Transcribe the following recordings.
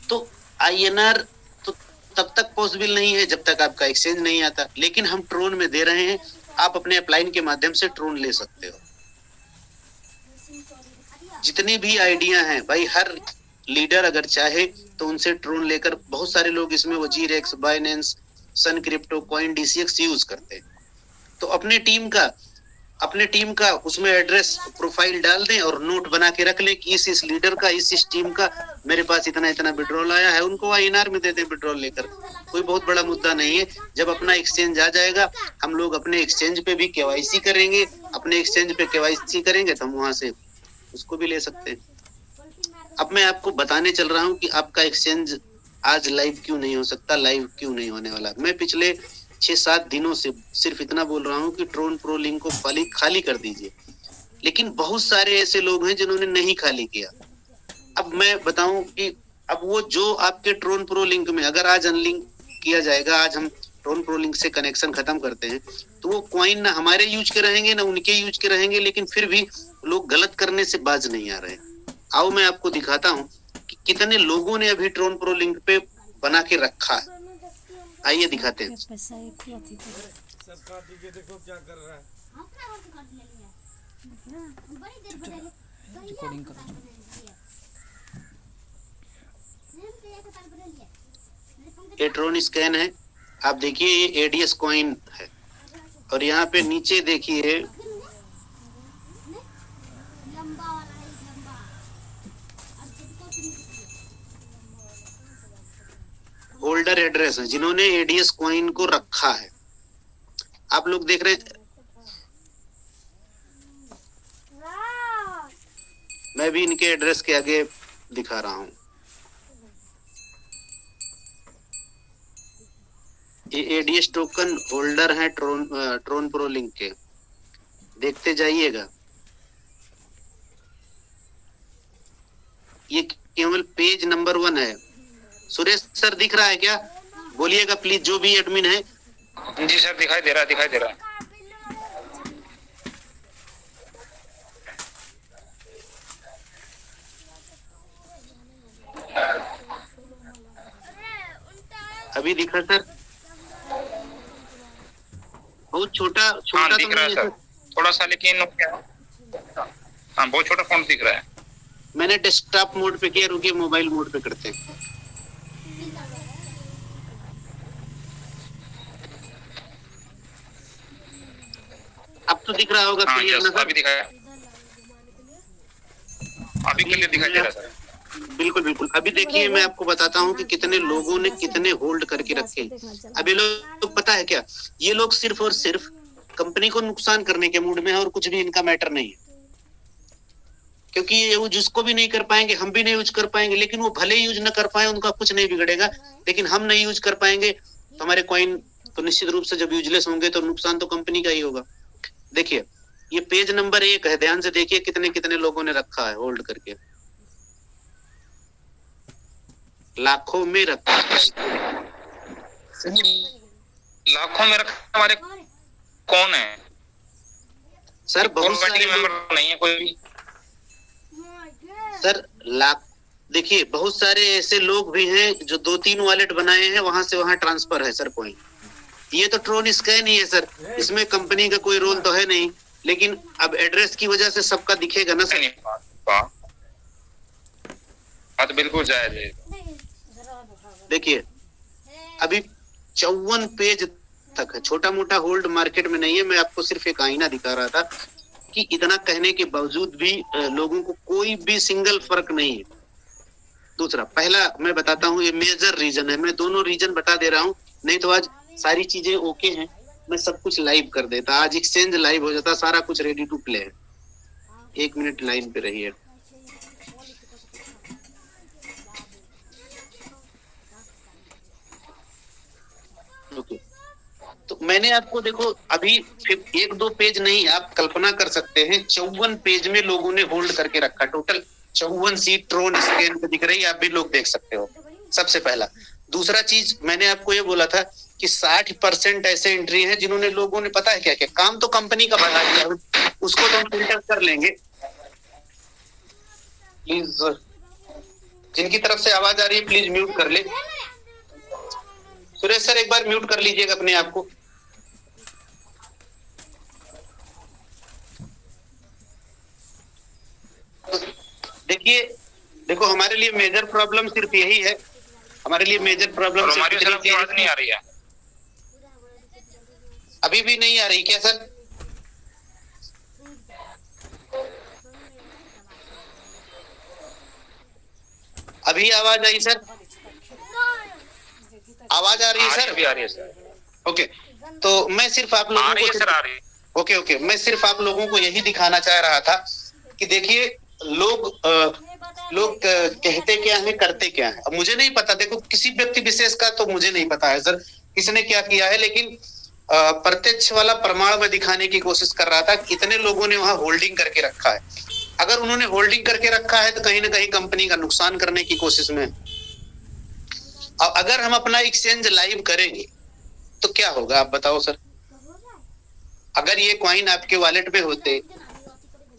तो आईएनआर तो तब तक पॉसिबल नहीं है जब तक आपका एक्सचेंज नहीं आता, लेकिन हम ट्रोन में दे रहे हैं। आप अपने अपलाइन के माध्यम से ट्रोन ले सकते हो। जितनी भी आइडिया हैं भाई, हर लीडर अगर चाहे तो उनसे ट्रोन लेकर, बहुत सारे लोग इसमें वजीरेक्स, बाइनेंस, सन क्रिप्टो, कॉइन डीसीएक्स यूज करते हैं। तो अपने टीम का उसमें एड्रेस प्रोफाइल डाल दें और नोट बना के रख लें कि इस लीडर का, इस टीम का मेरे पास इतना इतना विड्रॉल आया है, उनको आईएनआर में दे दें विड्रॉल लेकर। कोई बहुत बड़ा मुद्दा नहीं है। जब अपना एक्सचेंज आ जाएगा, हम लोग अपने एक्सचेंज पे भी केवाईसी करेंगे। अपने एक्सचेंज पे केवाईसी करेंगे तो हम वहां से उसको भी ले सकते हैं। अब मैं आपको बताने चल रहा हूँ कि आपका एक्सचेंज आज लाइव क्यों नहीं हो सकता, लाइव क्यों नहीं होने वाला। मैं पिछले 6-7 दिनों से सिर्फ इतना बोल रहा हूँ कि ट्रोन प्रो लिंक को खाली कर दीजिए, लेकिन बहुत सारे ऐसे लोग हैं जिन्होंने नहीं खाली किया। अब मैं बताऊं कि अब वो जो आपके ट्रोन प्रो लिंक में अगर आज अनलिंक किया जाएगा, आज हम ट्रोन प्रो लिंक से कनेक्शन खत्म करते हैं, तो वो कॉइन ना हमारे यूज के रहेंगे ना उनके यूज के रहेंगे, लेकिन फिर भी लोग गलत करने से बाज नहीं आ रहे। आओ मैं आपको दिखाता हूँ कि कितने लोगों ने अभी ट्रोन प्रो लिंक पे बना के रखा है। आइए दिखाते हैं। देखो क्या कर रहा है। रिकॉर्डिंग करो। ये ट्रोन स्कैन है, आप देखिए ये एडीएस कॉइन है, और यहाँ पे नीचे देखिए होल्डर एड्रेस है जिन्होंने एडीएस कॉइन को रखा है। आप लोग देख रहे हैं, मैं भी इनके एड्रेस के आगे दिखा रहा हूं। ये एडीएस टोकन होल्डर है ट्रोन प्रो लिंक के, देखते जाइएगा। ये केवल पेज नंबर 1 है। सुरेश सर दिख रहा है क्या? बोलिएगा प्लीज, जो भी एडमिन है। जी सर, दिखाई दे रहा है। अभी दिखा सर? बहुत छोटा हाँ, तो दिख रहा है सर, थोड़ा सा, लेकिन हाँ बहुत छोटा फॉन्ट दिख रहा है। मैंने डेस्कटॉप मोड पे किया, रुकिए मोबाइल मोड पे करते हैं। अब तो दिख रहा होगा हाँ, क्लियर ना सर? अभी क्लियर दिखाई दे रहा है सर। बिल्कुल बिल्कुल। अभी देखिए मैं आपको बताता हूँ कि कितने लोगों ने कितने होल्ड करके रखे। अब ये लोग पता है क्या, ये लोग सिर्फ और सिर्फ कंपनी को नुकसान करने के मूड में है और कुछ भी इनका मैटर नहीं है। क्योंकि ये यूज उसको भी नहीं कर पाएंगे, हम भी नहीं यूज कर पाएंगे, लेकिन वो भले यूज न कर पाए उनका कुछ नहीं बिगड़ेगा, लेकिन हम नहीं यूज कर पाएंगे तो हमारे कॉइन तो निश्चित रूप से जब यूजलेस होंगे तो नुकसान तो कंपनी का ही होगा। देखिए ये पेज नंबर 1 है, ध्यान से देखिए कितने कितने लोगों ने रखा है होल्ड करके। लाखों में रखा है। लाखों में रखा हमारे कौन है सर? बहुत सारे मेंबर नहीं है कोई भी सर। लाख देखिए, बहुत सारे ऐसे लोग भी हैं जो 2-3 वॉलेट बनाए हैं, वहां से वहां ट्रांसफर है सर पॉइंट। ये तो ट्रोन स्कैन ही है सर, इसमें कंपनी का कोई रोल तो है नहीं, लेकिन अब एड्रेस की वजह से सबका दिखेगा ना सर। बात बिल्कुल जायज है। देखिए अभी 54 पेज तक है, छोटा मोटा होल्ड मार्केट में नहीं है। मैं आपको सिर्फ एक आईना दिखा रहा था कि इतना कहने के बावजूद भी लोगों को कोई भी सिंगल फर्क नहीं है। दूसरा, पहला मैं बताता हूँ, ये मेजर रीजन है, मैं दोनों रीजन बता दे रहा हूँ, नहीं तो आज सारी चीजें ओके हैं, मैं सब कुछ लाइव कर देता, आज एक्सचेंज लाइव हो जाता, सारा कुछ रेडी टू प्ले है। 1 मिनट लाइन पे रहिए। ओके, तो मैंने आपको देखो अभी 1-2 पेज नहीं, आप कल्पना कर सकते हैं 54 पेज में लोगों ने होल्ड करके रखा। टोटल 54 सीट ट्रोन स्कैन पे दिख रही है, आप भी लोग देख सकते हो। सबसे पहला। दूसरा चीज मैंने आपको ये बोला था कि 60% ऐसे एंट्री है जिन्होंने, लोगों ने पता है क्या क्या काम तो कंपनी का बढ़ा दिया, उसको तो हम फिल्टर कर लेंगे प्लीज। जिनकी तरफ से आवाज आ रही है प्लीज म्यूट कर ले। सुरेश सर एक बार म्यूट कर लीजिएगा अपने आप को। देखिए, देखो हमारे लिए मेजर प्रॉब्लम सिर्फ यही है, हमारे लिए मेजर प्रॉब्लम हमारी तरफ की आवाज नहीं आ रही है। अभी भी नहीं आ रही क्या सर? अभी आवाज आई सर? आवाज आ रही है सर? अभी आ रही है सर। ओके, तो मैं सिर्फ आप लोगों को सर आ रही है। ओके, मैं सिर्फ आप लोगों को यही दिखाना चाह रहा था कि देखिए लोग कहते क्या है करते क्या है। अब मुझे नहीं पता, देखो किसी व्यक्ति विशेष का तो मुझे नहीं पता है सर किसने क्या किया है, लेकिन प्रत्यक्ष वाला प्रमाण में दिखाने की कोशिश कर रहा था। कितने लोगों ने वहां होल्डिंग करके रखा है। अगर उन्होंने होल्डिंग करके रखा है तो कहीं ना कहीं कंपनी का नुकसान करने की कोशिश में। अब अगर हम अपना एक्सचेंज लाइव करेंगे तो क्या होगा आप बताओ सर? अगर ये कॉइन आपके वॉलेट पे होते,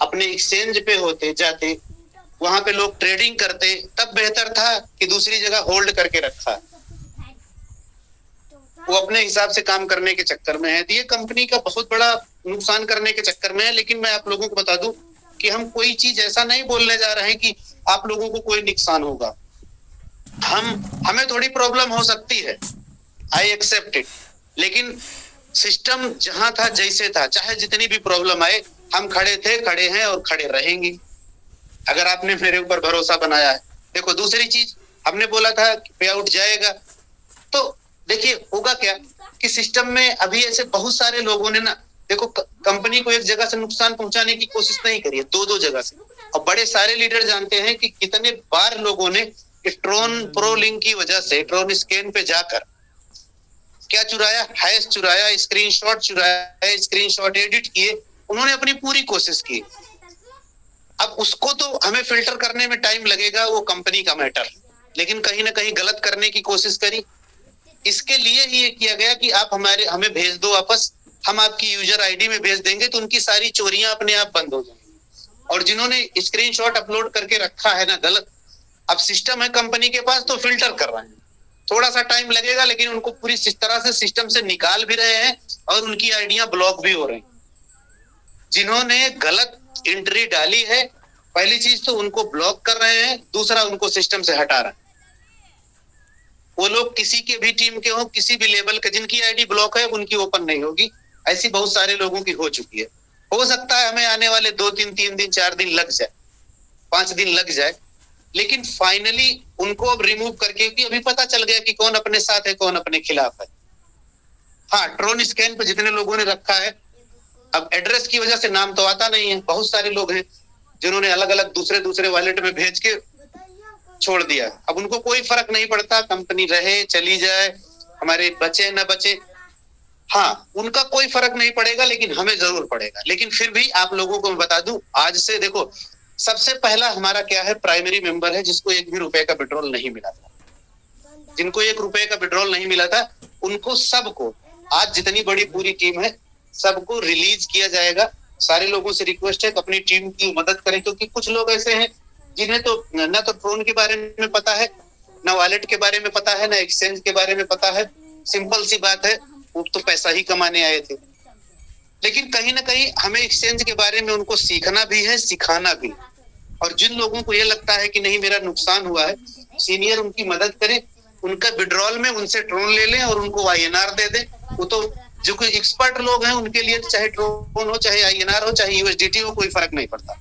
अपने एक्सचेंज पे होते, जाते वहां पे लोग ट्रेडिंग करते, तब बेहतर था कि दूसरी जगह होल्ड करके रखा। वो अपने हिसाब से काम करने के चक्कर में है, तो ये कंपनी का बहुत बड़ा नुकसान करने के चक्कर में है। लेकिन मैं आप लोगों को बता दूं कि हम कोई चीज ऐसा नहीं बोलने जा रहे हैं कि आप लोगों को कोई नुकसान होगा। हमें थोड़ी प्रॉब्लम हो सकती है, आई एक्सेप्ट इट, लेकिन सिस्टम जहां था जैसे था, चाहे जितनी भी प्रॉब्लम आए, हम खड़े थे, खड़े हैं और खड़े रहेंगे। अगर आपने मेरे ऊपर भरोसा बनाया है। देखो दूसरी चीज, हमने बोला था कि पे आउट जाएगा, तो देखिए होगा क्या कि सिस्टम में अभी ऐसे बहुत सारे लोगों ने ना, देखो कंपनी को एक जगह से नुकसान पहुंचाने की कोशिश नहीं करी है, दो जगह से। और बड़े सारे लीडर जानते हैं कि कितने बार लोगों ने ट्रोन प्रो लिंक की वजह से ट्रोन स्कैन पे जाकर क्या चुराया, हैश चुराया, स्क्रीनशॉट चुराया, स्क्रीनशॉट एडिट किए, उन्होंने अपनी पूरी कोशिश की। अब उसको तो हमें फिल्टर करने में टाइम लगेगा, वो कंपनी का मैटर, लेकिन कहीं ना कहीं गलत करने की कोशिश करी। इसके लिए ही ये किया गया कि आप हमें भेज दो वापस, हम आपकी यूजर आईडी में भेज देंगे, तो उनकी सारी चोरियां अपने आप बंद हो जाएंगी। और जिन्होंने स्क्रीनशॉट अपलोड करके रखा है ना गलत, अब सिस्टम है कंपनी के पास तो फिल्टर कर रहे हैं। थोड़ा सा टाइम लगेगा, लेकिन उनको पूरी तरह से सिस्टम से निकाल भी रहे हैं और उनकी आइडिया ब्लॉक भी हो रही हैं। जिन्होंने गलत एंट्री डाली है, पहली चीज तो उनको ब्लॉक कर रहे हैं, दूसरा उनको सिस्टम से हटा रहे हैं। वो लोग किसी के भी टीम के हो, किसी भी लेवल के, जिनकी आईडी ब्लॉक है उनकी ओपन नहीं होगी। ऐसी बहुत सारे लोगों की हो चुकी है। हो सकता है हमें आने वाले 2-3 3 दिन 4 दिन लग जाए, 5 दिन लग जाए, लेकिन फाइनली उनको अब रिमूव करके, क्योंकि अभी पता चल गया कि कौन अपने साथ है कौन अपने खिलाफ है। हाँ, ट्रोन स्कैन पे जितने लोगों ने रखा है, अब एड्रेस की वजह से नाम तो आता नहीं है। बहुत सारे लोग हैं जिन्होंने अलग अलग दूसरे वॉलेट में भेज के छोड़ दिया। अब उनको कोई फर्क नहीं पड़ता, कंपनी रहे चली जाए, हमारे बचे न बचे, हाँ उनका कोई फर्क नहीं पड़ेगा, लेकिन हमें जरूर पड़ेगा। लेकिन फिर भी आप लोगों को मैं बता दूं, आज से देखो, सबसे पहला हमारा क्या है, प्राइमरी मेंबर है जिसको 1 भी रुपए का पेट्रोल नहीं मिला था। जिनको 1 रुपए का पेट्रोल नहीं मिला था, उनको सबको, आज जितनी बड़ी पूरी टीम है, सबको रिलीज किया जाएगा। सारे लोगों से रिक्वेस्ट है कि अपनी टीम की मदद करें, क्योंकि कुछ लोग ऐसे हैं जिन्हें तो ना तो ट्रोन के बारे में पता है, ना वॉलेट के बारे में पता है, ना एक्सचेंज के बारे में पता है। सिंपल सी बात है, वो तो पैसा ही कमाने आए थे। लेकिन कहीं ना कहीं हमें एक्सचेंज के बारे में उनको सीखना भी है, सिखाना भी। और जिन लोगों को ये लगता है कि नहीं मेरा नुकसान हुआ है, सीनियर उनकी मदद करें, उनका विड्रॉल में उनसे ट्रोन ले लें और उनको आईएनआर दे दें। वो तो जो कोई एक्सपर्ट लोग हैं उनके लिए चाहे ट्रोन हो, चाहे आईएनआर हो, चाहे यूएसडीटी हो, कोई फर्क नहीं पड़ता।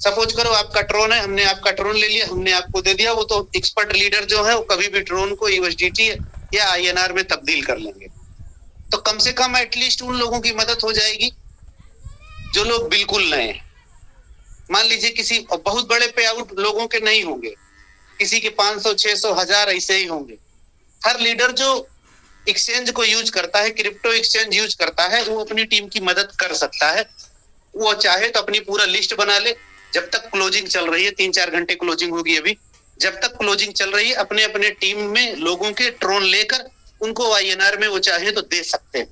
सपोज करो आपका ट्रोन है, हमने आपका ट्रोन ले लिया, हमने आपको दे दिया, वो तो एक्सपर्ट लीडर जो है वो कभी भी ट्रोन को यूएसडीटी या आईएनआर में तब्दील कर लेंगे। तो कम से कम एटलीस्ट उन लोगों की मदद हो जाएगी जो लोग बिल्कुल नए हैं। मान लीजिए किसी बहुत बड़े पे आउट लोगों के नहीं होंगे, किसी के 500 600 1000 ऐसे ही होंगे। हर लीडर जो एक्सचेंज को यूज करता है, क्रिप्टो एक्सचेंज यूज करता है, वो अपनी टीम की मदद कर सकता है। वो चाहे तो अपनी पूरा लिस्ट बना ले, जब तक क्लोजिंग चल रही है, 3-4 घंटे क्लोजिंग होगी अभी, जब तक क्लोजिंग चल रही है अपने अपने टीम में लोगों के ट्रोन लेकर उनको आईएनआर में वो चाहे तो दे सकते हैं।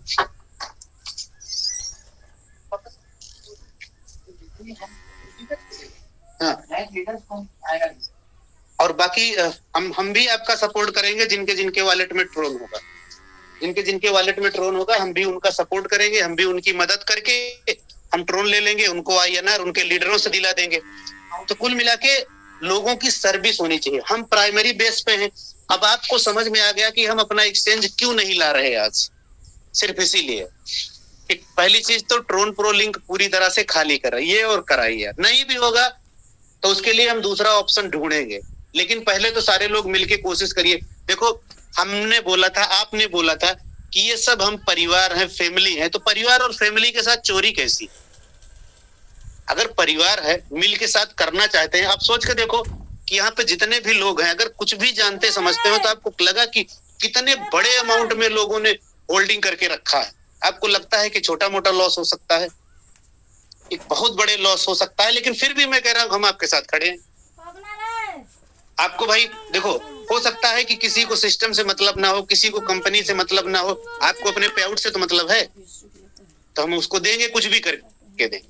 हाँ। और और बाकी हम भी आपका सपोर्ट करेंगे। जिनके जिनके वॉलेट में ट्रोन होगा, जिनके जिनके वॉलेट में ट्रोन होगा, हम भी उनका सपोर्ट करेंगे, हम भी उनकी मदद करके हम ट्रोन ले लेंगे, उनको INR उनके लीडरों से दिला देंगे। तो कुल मिला के लोगों की सर्विस होनी चाहिए। हम प्राइमरी बेस पे हैं। अब आपको समझ में आ गया कि हम अपना एक्सचेंज क्यों नहीं ला रहे आज, सिर्फ इसीलिए। एक पहली चीज तो ट्रोन प्रो लिंक पूरी तरह से खाली कराइए और कराइए। नहीं भी होगा तो उसके लिए हम दूसरा ऑप्शन ढूंढेंगे, लेकिन पहले तो सारे लोग मिलके कोशिश करिए। देखो, हमने बोला था, आपने बोला था कि ये सब हम परिवार हैं, फैमिली है, तो परिवार और फैमिली के साथ चोरी कैसी? अगर परिवार है, मिल के साथ करना चाहते हैं, आप सोच के देखो कि यहाँ पे जितने भी लोग हैं, अगर कुछ भी जानते समझते हो तो आपको लगा कि कितने बड़े अमाउंट में लोगों ने होल्डिंग करके रखा है। आपको लगता है कि छोटा मोटा लॉस हो सकता है? एक बहुत बड़े लॉस हो सकता है, लेकिन फिर भी मैं कह रहा हूं हम आपके साथ खड़े हैं। आपको भाई देखो, हो सकता है कि किसी को सिस्टम से मतलब ना हो, किसी को कंपनी से मतलब ना हो, आपको अपने पे आउट से तो मतलब है, तो हम उसको देंगे, कुछ भी करके देंगे।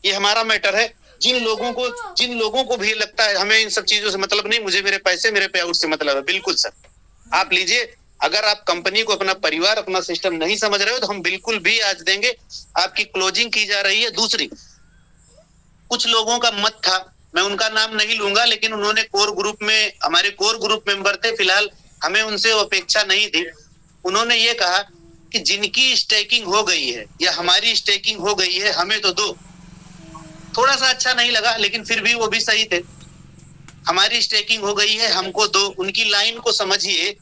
ये हमारा मैटर है। जिन लोगों को भी लगता है हमें इन सब चीजों से मतलब नहीं, मुझे मेरे पैसे, मेरे पे आउट से मतलब है, बिल्कुल सर, आप लीजिए। अगर आप कंपनी को अपना परिवार, अपना सिस्टम नहीं समझ रहे हो तो हम बिल्कुल भी आज देंगे। आपकी क्लोजिंग की जा रही है। दूसरी, कुछ लोगों का मत था, मैं उनका नाम नहीं लूंगा, लेकिन उन्होंने कोर ग्रुप में, हमारे कोर ग्रुप मेंबर थे, फिलहाल हमें उनसे अपेक्षा नहीं थी। उन्होंने ये कहा कि जिनकी स्टेकिंग हो गई है या हमारी स्टेकिंग हो गई है, हमें तो दो। थोड़ा सा अच्छा नहीं लगा, लेकिन फिर भी वो भी सही थे। हमारी स्टेकिंग हो गई है, हमको दो। उनकी लाइन को समझिए,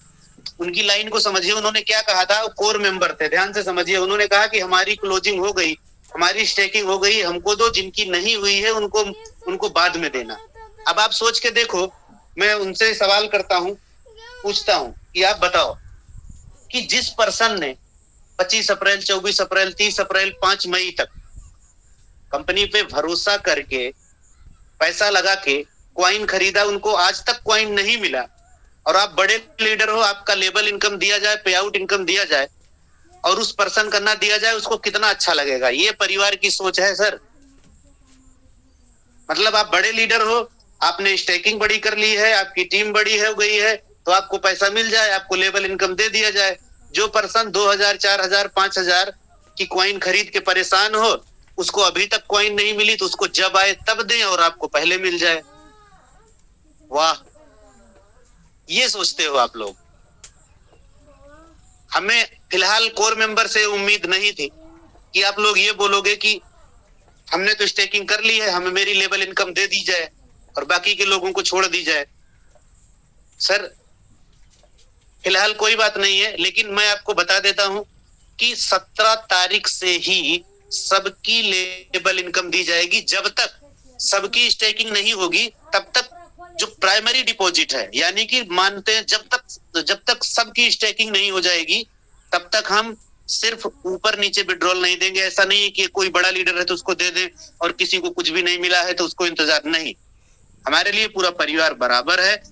उनकी लाइन को समझिए। उन्होंने क्या कहा था? कोर मेंबर थे, ध्यान से समझिए। उन्होंने कहा कि हमारी क्लोजिंग हो गई, हमारी स्टेकिंग हो गई, हमको दो, जिनकी नहीं हुई है उनको बाद में देना। अब आप सोच के देखो, मैं उनसे सवाल करता हूं, पूछता हूं कि आप बताओ कि जिस पर्सन ने 25 अप्रैल, 24 अप्रैल, 30 अप्रैल, 5 मई तक कंपनी पे भरोसा करके पैसा लगा के क्वाइन खरीदा, उनको आज तक क्वाइन नहीं मिला, और आप बड़े लीडर हो, आपका लेबल इनकम दिया जाए, पे आउट इनकम दिया जाए, और उस पर्सन का ना दिया जाए, उसको कितना अच्छा लगेगा? ये परिवार की सोच है सर। मतलब आप बड़े लीडर हो, आपने स्टेकिंग बड़ी कर ली है, आपकी टीम बड़ी हो गई है, तो आपको पैसा मिल जाए, आपको लेबल इनकम दे दिया जाए। जो पर्सन 2000, 4000, 5000 की क्वाइन खरीद के परेशान हो, उसको अभी तक क्वाइन नहीं मिली, तो उसको जब आए तब दें और आपको पहले मिल जाए। वाह, ये सोचते हो आप लोग। हमें फिलहाल कोर मेंबर से उम्मीद नहीं थी कि आप लोग ये बोलोगे कि हमने तो स्टेकिंग कर ली है, हमें मेरी लेबल इनकम दे दी जाए और बाकी के लोगों को छोड़ दी जाए। सर, फिलहाल कोई बात नहीं है, लेकिन मैं आपको बता देता हूं कि 17 तारीख से ही सबकी लेबल इनकम दी जाएगी। जब तक सबकी स्टेकिंग नहीं होगी, तब तक जो प्राइमरी डिपॉजिट है, यानी कि मानते हैं जब तक सबकी स्टेकिंग नहीं हो जाएगी, तब तक हम सिर्फ ऊपर नीचे विड्रॉल नहीं देंगे। ऐसा नहीं है कि कोई बड़ा लीडर है तो उसको दे दें और किसी को कुछ भी नहीं मिला है तो उसको इंतजार नहीं। हमारे लिए पूरा परिवार बराबर है।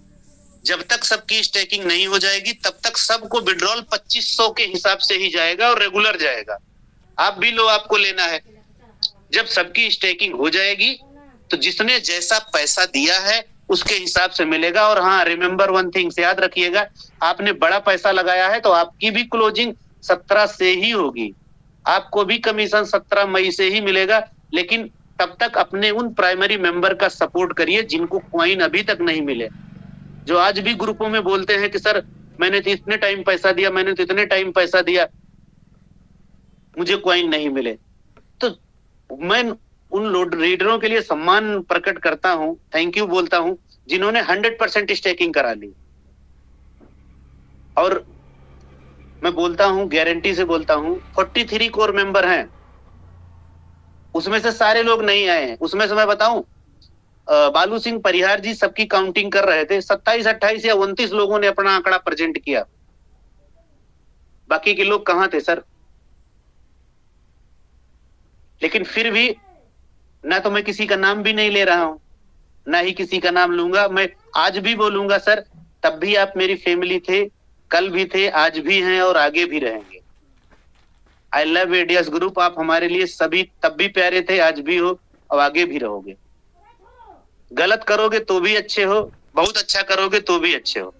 जब तक सबकी स्टेकिंग नहीं हो जाएगी, तब तक सबको विड्रॉल 2500 के हिसाब से ही जाएगा और रेगुलर जाएगा। आप भी लो, आपको लेना है। जब सबकी स्टेकिंग हो जाएगी तो जिसने जैसा पैसा दिया है उसके हिसाब से मिलेगा। और हाँ, रिमेंबर वन थिंग्स, याद रखिएगा, आपने बड़ा पैसा लगाया है तो आपकी भी क्लोजिंग 17 से ही होगी, आपको भी कमीशन 17 मई से ही मिलेगा। लेकिन तब तक अपने उन प्राइमरी मेंबर का सपोर्ट करिए जिनको क्वाइन अभी तक नहीं मिले, जो आज भी ग्रुपों में बोलते हैं कि सर मैंने तो इतने टाइम पैसा दिया, मैंने तो इतने टाइम पैसा दिया, मुझे क्वाइन नहीं मिले। तो मैं उन लीडरों के लिए सम्मान प्रकट करता हूं, थैंक यू बोलता हूं, जिन्होंने 100% स्टेकिंग करा ली। और मैं बोलता हूं, गारंटी से बोलता हूं, 43 कोर मेंबर हैं, उसमें से सारे लोग नहीं आए हैं। उसमें से मैं बताऊं, बालू सिंह परिहार जी सबकी काउंटिंग कर रहे थे, 27, 28 या 29 लोगों ने अपना आंकड़ा प्रेजेंट किया, बाकी के लोग कहां थे सर? लेकिन फिर भी ना तो मैं किसी का नाम भी नहीं ले रहा हूं, ना ही किसी का नाम लूंगा। मैं आज भी बोलूंगा सर, तब भी आप मेरी फैमिली थे, कल भी थे, आज भी हैं और आगे भी रहेंगे। आई लव एडीएस ग्रुप, आप हमारे लिए सभी तब भी प्यारे थे, आज भी हो और आगे भी रहोगे। गलत करोगे तो भी अच्छे हो, बहुत अच्छा करोगे तो भी अच्छे हो।